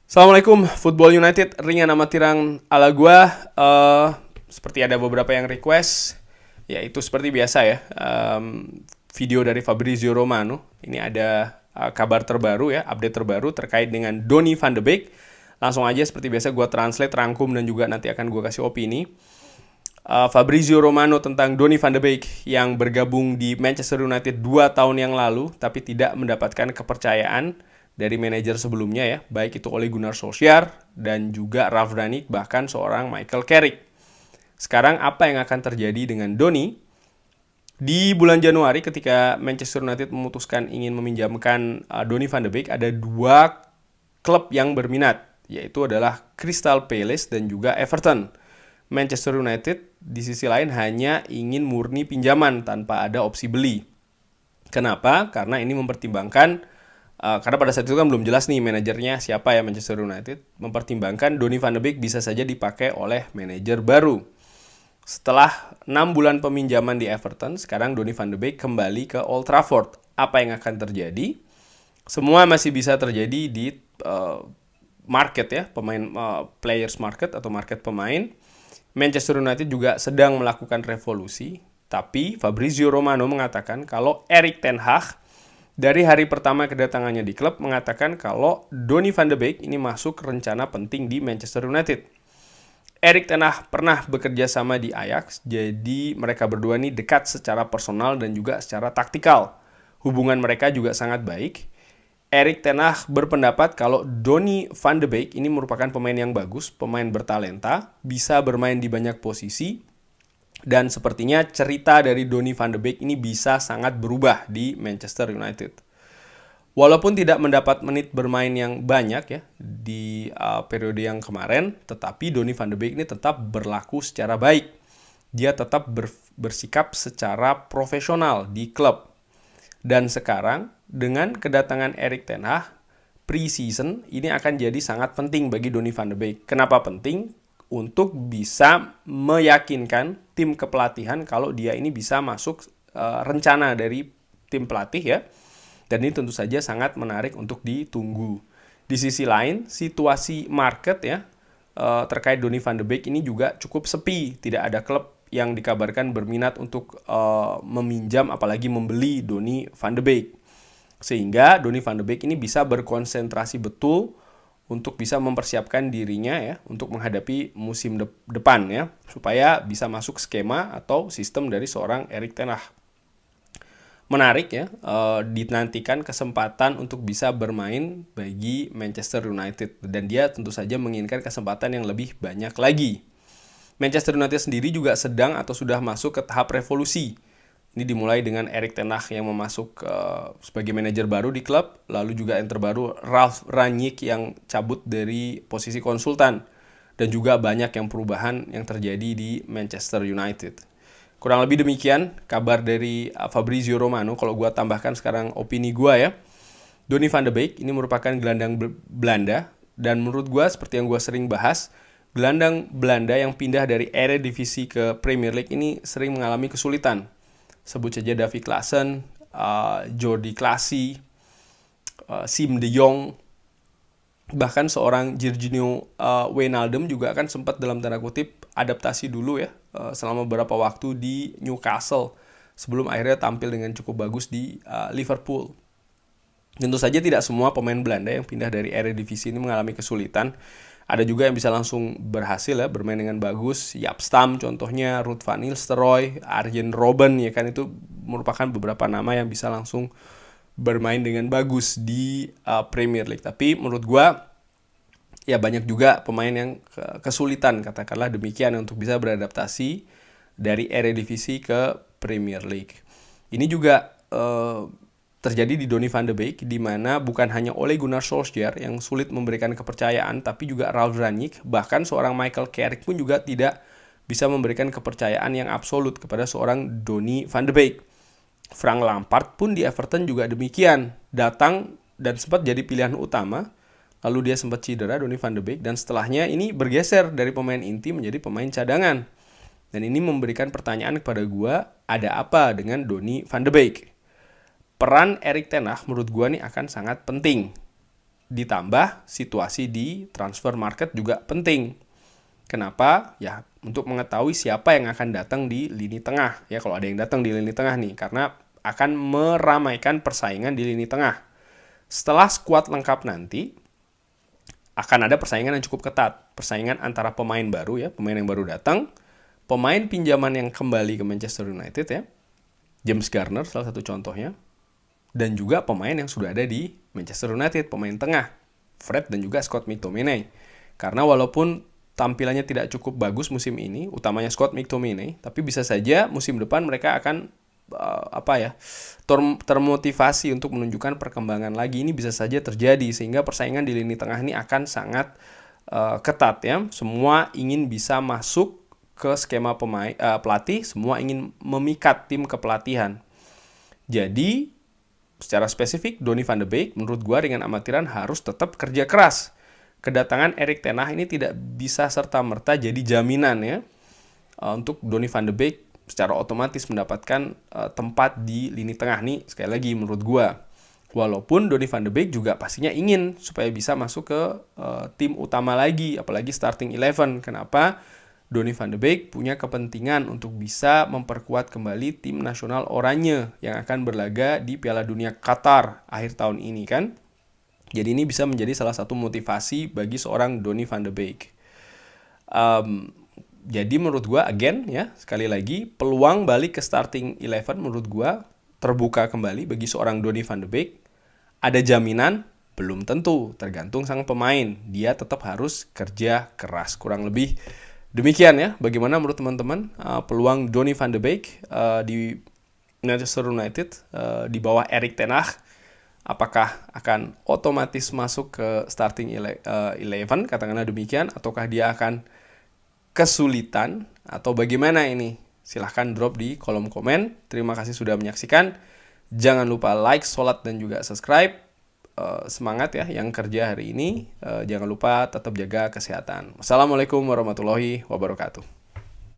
Assalamualaikum, Football United, ringan nama tirang ala gua. Seperti ada beberapa yang request, yaitu seperti biasa ya, video dari Fabrizio Romano. Ini ada kabar terbaru ya, update terbaru terkait dengan Donny van de Beek. Langsung aja seperti biasa gua translate, rangkum, dan juga nanti akan gua kasih opini. Fabrizio Romano tentang Donny van de Beek yang bergabung di Manchester United 2 tahun yang lalu, tapi tidak mendapatkan kepercayaan dari manajer sebelumnya ya, baik itu Ole Gunnar Solskjaer dan juga Ralf Rangnick, bahkan seorang Michael Carrick. Sekarang apa yang akan terjadi dengan Donny? Di bulan Januari ketika Manchester United memutuskan ingin meminjamkan Donny van de Beek, ada dua klub yang berminat, yaitu adalah Crystal Palace dan juga Everton. Manchester United di sisi lain hanya ingin murni pinjaman tanpa ada opsi beli. Kenapa? Karena ini mempertimbangkan karena pada saat itu kan belum jelas nih manajernya siapa ya Manchester United, mempertimbangkan Donny van de Beek bisa saja dipakai oleh manajer baru. Setelah 6 bulan peminjaman di Everton, sekarang Donny van de Beek kembali ke Old Trafford. Apa yang akan terjadi? Semua masih bisa terjadi di market ya, pemain players market atau market pemain. Manchester United juga sedang melakukan revolusi, tapi Fabrizio Romano mengatakan kalau Erik ten Hag dari hari pertama kedatangannya di klub mengatakan kalau Donny van de Beek ini masuk rencana penting di Manchester United. Erik ten Hag pernah bekerja sama di Ajax, jadi mereka berdua ini dekat secara personal dan juga secara taktikal. Hubungan mereka juga sangat baik. Erik ten Hag berpendapat kalau Donny van de Beek ini merupakan pemain yang bagus, pemain bertalenta, bisa bermain di banyak posisi, dan sepertinya cerita dari Donny van de Beek ini bisa sangat berubah di Manchester United. Walaupun tidak mendapat menit bermain yang banyak ya di periode yang kemarin, tetapi Donny van de Beek ini tetap berlaku secara baik. Dia tetap bersikap secara profesional di klub. Dan sekarang dengan kedatangan Erik ten Hag, pre-season ini akan jadi sangat penting bagi Donny van de Beek. Kenapa penting? Untuk bisa meyakinkan tim kepelatihan kalau dia ini bisa masuk rencana dari tim pelatih ya. Dan ini tentu saja sangat menarik untuk ditunggu. Di sisi lain, situasi market ya terkait Donny van de Beek ini juga cukup sepi. Tidak ada klub yang dikabarkan berminat untuk meminjam apalagi membeli Donny van de Beek. Sehingga Donny van de Beek ini bisa berkonsentrasi betul untuk bisa mempersiapkan dirinya ya untuk menghadapi musim depan ya, supaya bisa masuk skema atau sistem dari seorang Erik ten Hag. Menarik ya, dinantikan kesempatan untuk bisa bermain bagi Manchester United, dan dia tentu saja menginginkan kesempatan yang lebih banyak lagi. Manchester United sendiri juga sedang atau sudah masuk ke tahap revolusi. Ini dimulai dengan Erik ten Hag yang memasuk sebagai manajer baru di klub, lalu juga yang terbaru Ralf Rangnick yang cabut dari posisi konsultan, dan juga banyak yang perubahan yang terjadi di Manchester United. Kurang lebih demikian kabar dari Fabrizio Romano. Kalau gue tambahkan sekarang opini gue ya, Donny van de Beek ini merupakan gelandang Belanda, dan menurut gue seperti yang gue sering bahas, gelandang Belanda yang pindah dari Eredivisie ke Premier League ini sering mengalami kesulitan. Sebut saja Davy Klaassen, Jordi Klaasie, Siem de Jong, bahkan seorang Georginio Wijnaldum juga akan sempat dalam tanda kutip adaptasi dulu ya selama beberapa waktu di Newcastle sebelum akhirnya tampil dengan cukup bagus di Liverpool. Tentu saja tidak semua pemain Belanda yang pindah dari Eredivisie ini mengalami kesulitan. Ada juga yang bisa langsung berhasil ya bermain dengan bagus. Jaap Stam contohnya, Ruud van Nistelrooy, Arjen Robben ya kan, itu merupakan beberapa nama yang bisa langsung bermain dengan bagus di Premier League. Tapi menurut gua ya banyak juga pemain yang kesulitan katakanlah demikian untuk bisa beradaptasi dari Eredivisie ke Premier League. Ini juga terjadi di Donny van de Beek, di mana bukan hanya Ole Gunnar Solskjaer yang sulit memberikan kepercayaan, tapi juga Ralf Rangnick, bahkan seorang Michael Carrick pun juga tidak bisa memberikan kepercayaan yang absolut kepada seorang Donny van de Beek. Frank Lampard pun di Everton juga demikian, datang dan sempat jadi pilihan utama, lalu dia sempat cedera Donny van de Beek, dan setelahnya ini bergeser dari pemain inti menjadi pemain cadangan. Dan ini memberikan pertanyaan kepada gue, ada apa dengan Donny van de Beek? Peran Erik ten Hag menurut gue nih akan sangat penting. Ditambah situasi di transfer market juga penting. Kenapa? Ya, untuk mengetahui siapa yang akan datang di lini tengah. Ya, kalau ada yang datang di lini tengah nih, karena akan meramaikan persaingan di lini tengah. Setelah skuad lengkap nanti, akan ada persaingan yang cukup ketat. Persaingan antara pemain baru ya, pemain yang baru datang, pemain pinjaman yang kembali ke Manchester United ya, James Garner salah satu contohnya, dan juga pemain yang sudah ada di Manchester United, pemain tengah, Fred dan juga Scott McTominay. Karena walaupun tampilannya tidak cukup bagus musim ini, utamanya Scott McTominay, tapi bisa saja musim depan mereka akan termotivasi untuk menunjukkan perkembangan lagi. Ini bisa saja terjadi, sehingga persaingan di lini tengah ini akan sangat ketat ya. Semua ingin bisa masuk ke skema pelatih, semua ingin memikat tim ke pelatihan. Jadi secara spesifik, Donny van de Beek menurut gua dengan amatiran harus tetap kerja keras. Kedatangan Erik ten Hag ini tidak bisa serta-merta jadi jaminan ya untuk Donny van de Beek secara otomatis mendapatkan tempat di lini tengah nih. Sekali lagi menurut gua, walaupun Donny van de Beek juga pastinya ingin supaya bisa masuk ke tim utama lagi, apalagi starting 11. Kenapa? Donny van de Beek punya kepentingan untuk bisa memperkuat kembali tim nasional oranye yang akan berlaga di Piala Dunia Qatar akhir tahun ini kan. Jadi ini bisa menjadi salah satu motivasi bagi seorang Donny van de Beek. Jadi menurut gue, again ya, sekali lagi, peluang balik ke starting 11 menurut gue terbuka kembali bagi seorang Donny van de Beek. Ada jaminan? Belum tentu, tergantung sang pemain. Dia tetap harus kerja keras, kurang lebih demikian ya. Bagaimana menurut teman-teman peluang Donny van de Beek di Manchester United di bawah Erik ten Hag? Apakah akan otomatis masuk ke starting 11, katakanlah demikian, ataukah dia akan kesulitan, atau bagaimana ini? Silahkan drop di kolom komen. Terima kasih sudah menyaksikan. Jangan lupa like, sholat, dan juga subscribe. Semangat ya yang kerja hari ini. Jangan lupa tetap jaga kesehatan. Wassalamualaikum warahmatullahi wabarakatuh.